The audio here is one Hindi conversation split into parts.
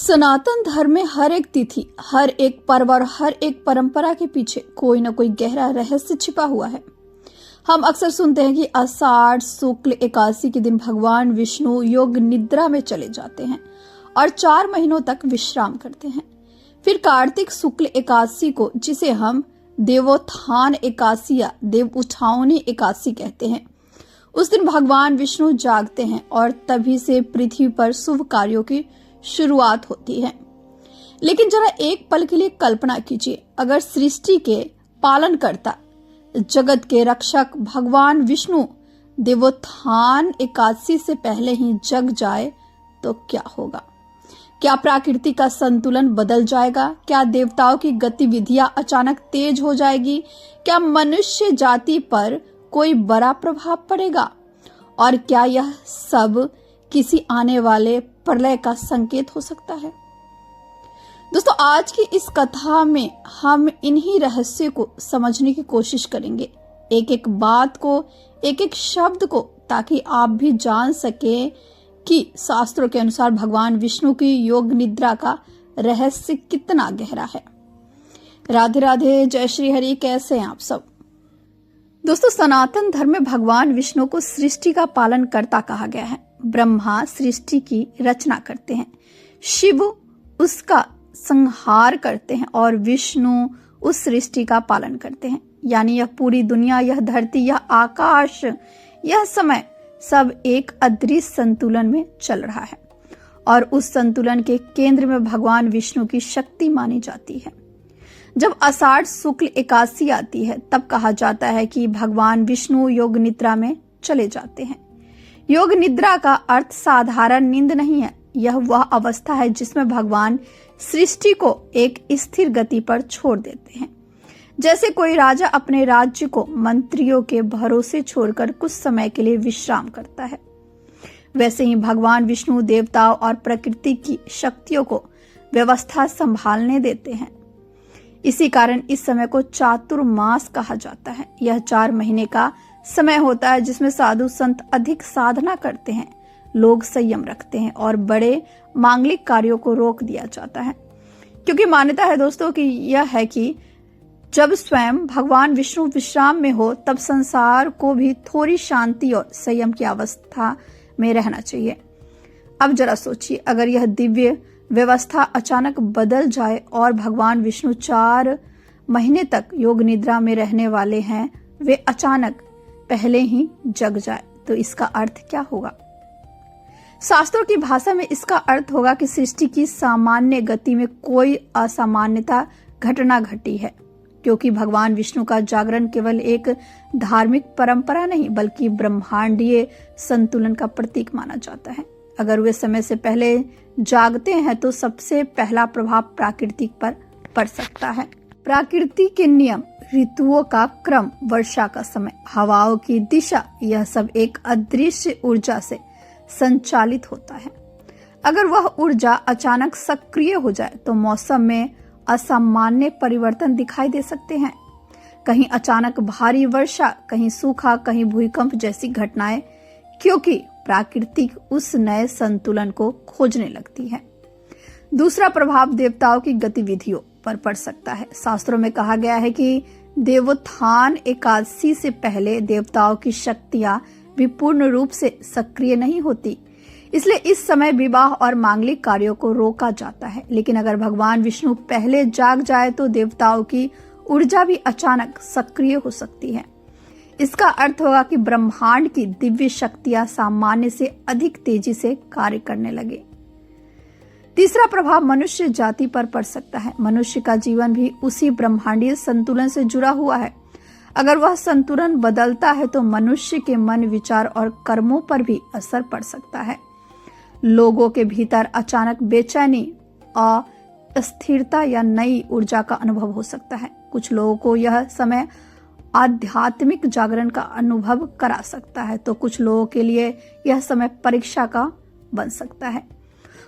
सनातन धर्म में हर एक तिथि, हर एक पर्व और हर एक परंपरा के पीछे कोई न कोई गहरा रहस्य छिपा हुआ है। हम अक्सर सुनते हैं कि आषाढ़ शुक्ल एकादशी के दिन भगवान विष्णु योग निद्रा में चले जाते हैं और 4 महीनों तक विश्राम करते हैं। फिर कार्तिक शुक्ल एकादशी को, जिसे हम देवोत्थान एकादशी या देव उठावनी एकादशी कहते हैं, उस दिन भगवान विष्णु जागते हैं और तभी से पृथ्वी पर शुभ कार्यों की शुरुआत होती है। लेकिन जरा एक पल के लिए कल्पना कीजिए, अगर सृष्टि के पालनकर्ता, जगत के रक्षक भगवान विष्णु देवोत्थान एकादशी से पहले ही जग जाए तो क्या होगा? क्या प्रकृति का संतुलन बदल जाएगा? क्या देवताओं की गतिविधियां अचानक तेज हो जाएगी? क्या मनुष्य जाति पर कोई बड़ा प्रभाव पड़ेगा? और क्या यह सब किसी आने वाले प्रलय का संकेत हो सकता है? दोस्तों, आज की इस कथा में हम इन्हीं रहस्य को समझने की कोशिश करेंगे, एक एक बात को, एक एक शब्द को, ताकि आप भी जान सके कि शास्त्रों के अनुसार भगवान विष्णु की योग निद्रा का रहस्य कितना गहरा है। राधे राधे, जय श्री हरि। कैसे हैं आप सब? दोस्तों, सनातन धर्म में भगवान विष्णु को सृष्टि का पालन कर्ता कहा गया है। ब्रह्मा सृष्टि की रचना करते हैं, शिव उसका संहार करते हैं और विष्णु उस सृष्टि का पालन करते हैं। यानी यह पूरी दुनिया, यह धरती, यह आकाश, यह समय सब एक अदृश्य संतुलन में चल रहा है और उस संतुलन के केंद्र में भगवान विष्णु की शक्ति मानी जाती है। जब आषाढ़ शुक्ल एकादशी आती है, तब कहा जाता है कि भगवान विष्णु योग निद्रा में चले जाते हैं। योग निद्रा का अर्थ साधारण नींद नहीं है, यह वह अवस्था है जिसमें भगवान सृष्टि को एक स्थिर गति पर छोड़ देते हैं। जैसे कोई राजा अपने राज्य को मंत्रियों के भरोसे छोड़कर कुछ समय के लिए विश्राम करता है, वैसे ही भगवान विष्णु देवताओं और प्रकृति की शक्तियों को व्यवस्था संभालने देते हैं। इसी कारण इस समय को चातुर्मास कहा जाता है। यह 4 महीने का समय होता है जिसमें साधु संत अधिक साधना करते हैं, लोग संयम रखते हैं और बड़े मांगलिक कार्यों को रोक दिया जाता है। क्योंकि मान्यता है दोस्तों कि यह है कि जब स्वयं भगवान विष्णु विश्राम में हो, तब संसार को भी थोड़ी शांति और संयम की अवस्था में रहना चाहिए। अब जरा सोचिए, अगर यह दिव्य व्यवस्था अचानक बदल जाए और भगवान विष्णु 4 महीने तक योग निद्रा में रहने वाले हैं, वे अचानक पहले ही जग जाए, तो इसका अर्थ क्या होगा? शास्त्रों की भाषा में इसका अर्थ होगा कि सृष्टि की सामान्य गति में कोई असामान्यता घटना घटी है। क्योंकि भगवान विष्णु का जागरण केवल एक धार्मिक परंपरा नहीं, बल्कि ब्रह्मांडीय संतुलन का प्रतीक माना जाता है। अगर वे समय से पहले जागते हैं तो सबसे पहला प्रभाव प्राकृतिक पर पड़ सकता है। प्रकृति के नियम, ऋतुओं का क्रम, वर्षा का समय, हवाओं की दिशा, यह सब एक अदृश्य ऊर्जा से संचालित होता है। अगर वह ऊर्जा अचानक सक्रिय हो जाए तो मौसम में असामान्य परिवर्तन दिखाई दे सकते हैं। कहीं अचानक भारी वर्षा, कहीं सूखा, कहीं भूकंप जैसी घटनाएं, क्योंकि प्रकृति उस नए संतुलन को खोजने लगती है। दूसरा प्रभाव देवताओं की गतिविधियों पर पड़ सकता है। शास्त्रों में कहा गया है कि देवोत्थान एकादशी से पहले देवताओं की शक्तियां भी पूर्ण रूप से सक्रिय नहीं होती, इसलिए इस समय विवाह और मांगलिक कार्यों को रोका जाता है। लेकिन अगर भगवान विष्णु पहले जाग जाए तो देवताओं की ऊर्जा भी अचानक सक्रिय हो सकती है। इसका अर्थ होगा कि ब्रह्मांड की दिव्य शक्तियां सामान्य से अधिक तेजी से कार्य करने लगे। तीसरा प्रभाव मनुष्य जाति पर पड़ सकता है। मनुष्य का जीवन भी उसी ब्रह्मांडीय संतुलन से जुड़ा हुआ है। अगर वह संतुलन बदलता है तो मनुष्य के मन, विचार और कर्मों पर भी असर पड़ सकता है। लोगों के भीतर अचानक बेचैनी, अस्थिरता या नई ऊर्जा का अनुभव हो सकता है। कुछ लोगों को यह समय आध्यात्मिक जागरण का अनुभव करा सकता है, तो कुछ लोगों के लिए यह समय परीक्षा का बन सकता है।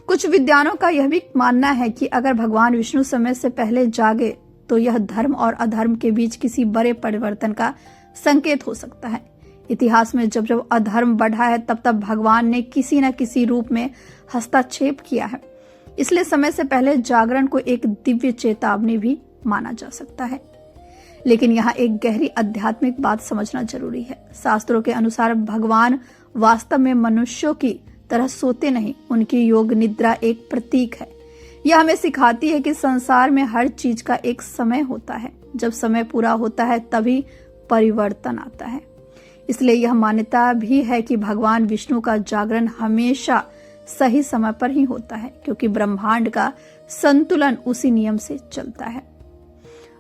कुछ विद्वानों का यह भी मानना है कि अगर भगवान विष्णु समय से पहले जागे तो यह धर्म और अधर्म के बीच किसी बड़े परिवर्तन का संकेत हो सकता है। इतिहास में जब जब अधर्म बढ़ा है, तब तब भगवान ने किसी न किसी रूप में हस्तक्षेप किया है। इसलिए समय से पहले जागरण को एक दिव्य चेतावनी भी माना जा सकता है। लेकिन यहाँ एक गहरी आध्यात्मिक बात समझना जरूरी है। शास्त्रों के अनुसार भगवान वास्तव में मनुष्यों की तरह सोते नहीं, उनकी योग निद्रा एक प्रतीक है। यह हमें सिखाती है कि संसार में हर चीज का एक समय होता है। जब समय पूरा होता है तभी परिवर्तन आता है। इसलिए यह मान्यता भी है कि भगवान विष्णु का जागरण हमेशा सही समय पर ही होता है, क्योंकि ब्रह्मांड का संतुलन उसी नियम से चलता है।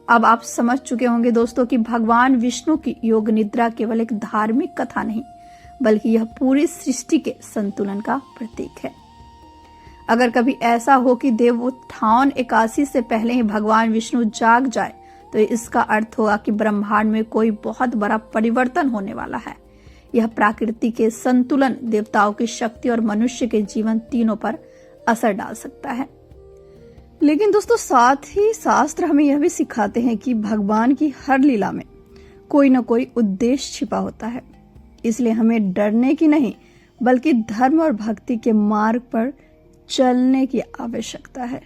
अब आप समझ चुके होंगे दोस्तों कि भगवान विष्णु की योग निद्रा केवल एक धार्मिक कथा नहीं, बल्कि यह पूरी सृष्टि के संतुलन का प्रतीक है। अगर कभी ऐसा हो कि देवोत्थान एकादशी से पहले ही भगवान विष्णु जाग जाए, तो इसका अर्थ होगा कि ब्रह्मांड में कोई बहुत बड़ा परिवर्तन होने वाला है। यह प्रकृति के संतुलन, देवताओं की शक्ति और मनुष्य के जीवन तीनों पर असर डाल सकता है। लेकिन दोस्तों साथ ही शास्त्र हमें यह भी सिखाते हैं कि भगवान की हर लीला में कोई न कोई उद्देश्य छिपा होता है। इसलिए हमें डरने की नहीं, बल्कि धर्म और भक्ति के मार्ग पर चलने की आवश्यकता है।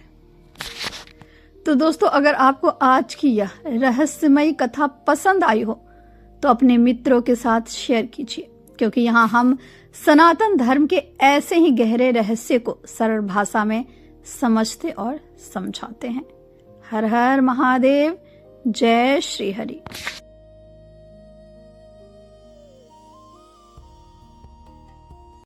तो दोस्तों अगर आपको आज की यह रहस्यमयी कथा पसंद आई हो तो अपने मित्रों के साथ शेयर कीजिए, क्योंकि यहाँ हम सनातन धर्म के ऐसे ही गहरे रहस्य को सरल भाषा में समझते और समझाते हैं। हर हर महादेव, जय श्री हरि।